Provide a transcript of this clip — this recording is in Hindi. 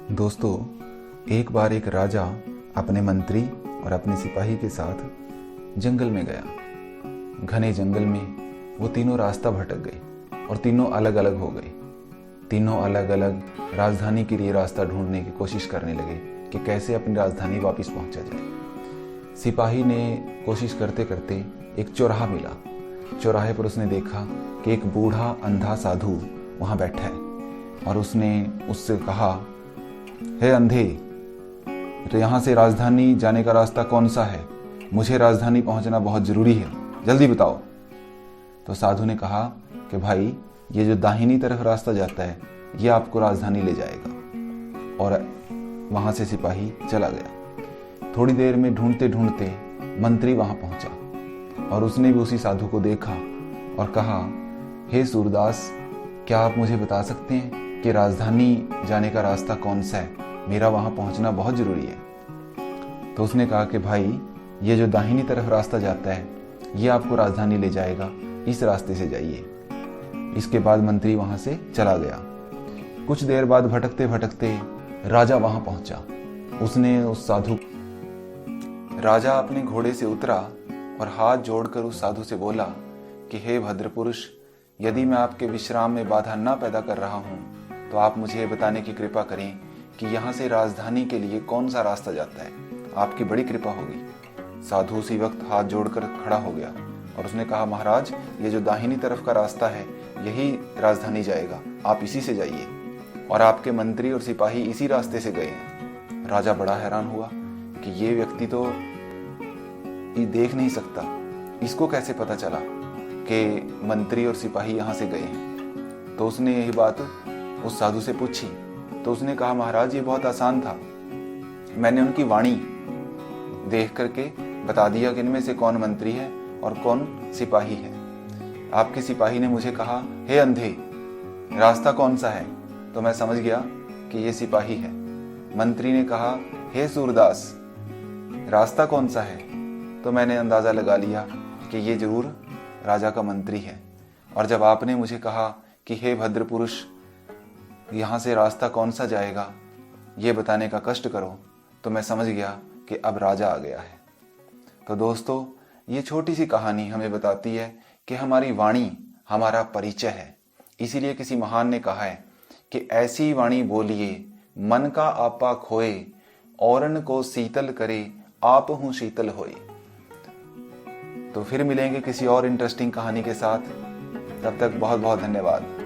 दोस्तों, एक बार एक राजा अपने मंत्री और अपने सिपाही के साथ जंगल में गया। घने जंगल में वो तीनों रास्ता भटक गए और तीनों अलग अलग हो गए। तीनों अलग अलग राजधानी के लिए रास्ता ढूंढने की कोशिश करने लगे कि कैसे अपनी राजधानी वापस पहुंचा जाए। सिपाही ने कोशिश करते करते एक चौराहा मिला। चौराहे पर उसने देखा कि एक बूढ़ा अंधा साधु वहां बैठा है और उसने उससे कहा, हे अंधे, तो यहाँ से राजधानी जाने का रास्ता कौन सा है? मुझे राजधानी पहुंचना बहुत जरूरी है, जल्दी बताओ। तो साधु ने कहा कि भाई, ये जो दाहिनी तरफ रास्ता जाता है ये आपको राजधानी ले जाएगा। और वहां से सिपाही चला गया। थोड़ी देर में ढूंढते ढूंढते मंत्री वहां पहुंचा और उसने भी उसी साधु को देखा और कहा, हे सूरदास, क्या आप मुझे बता सकते हैं कि राजधानी जाने का रास्ता कौन सा है? मेरा वहां पहुंचना बहुत जरूरी है। तो उसने कहा कि भाई, ये जो दाहिनी तरफ रास्ता जाता है ये आपको राजधानी ले जाएगा, इस रास्ते से जाइए। इसके बाद मंत्री वहां से चला गया। कुछ देर बाद भटकते भटकते राजा वहां पहुंचा। उसने उस साधु राजा अपने घोड़े से उतरा और हाथ जोड़कर उस साधु से बोला कि हे भद्र पुरुष, यदि मैं आपके विश्राम में बाधा न पैदा कर रहा हूं तो आप मुझे ये बताने की कृपा करें कि यहाँ से राजधानी के लिए कौन सा रास्ता जाता है। आपकी बड़ी कृपा होगी। साधु उसी वक्त हाथ जोड़कर खड़ा हो गया और उसने कहा, महाराज, ये जो दाहिनी तरफ का रास्ता है यही राजधानी जाएगा, आप इसी से जाइए। और आपके मंत्री और सिपाही इसी रास्ते से गए हैं। राजा बड़ा हैरान हुआ कि ये व्यक्ति तो ये देख नहीं सकता, इसको कैसे पता चला कि मंत्री और सिपाही यहाँ से गए हैं। तो उसने यही बात उस साधु से पूछी। तो उसने कहा, महाराज, ये बहुत आसान था। मैंने उनकी वाणी देख करके बता दिया कि इनमें से कौन मंत्री है और कौन सिपाही है। आपके सिपाही ने मुझे कहा, हे अंधे, रास्ता कौन सा है? तो मैं समझ गया कि ये सिपाही है। मंत्री ने कहा, हे सूरदास, रास्ता कौन सा है? तो मैंने अंदाजा लगा लिया कि ये जरूर राजा का मंत्री है। और जब आपने मुझे कहा कि हे भद्र पुरुष, यहाँ से रास्ता कौन सा जाएगा ये बताने का कष्ट करो, तो मैं समझ गया कि अब राजा आ गया है। तो दोस्तों, ये छोटी सी कहानी हमें बताती है कि हमारी वाणी हमारा परिचय है। इसीलिए किसी महान ने कहा है कि ऐसी वाणी बोलिए मन का आपा खोए, औरन को शीतल करे, आप हूं शीतल होए। तो फिर मिलेंगे किसी और इंटरेस्टिंग कहानी के साथ। तब तक बहुत बहुत धन्यवाद।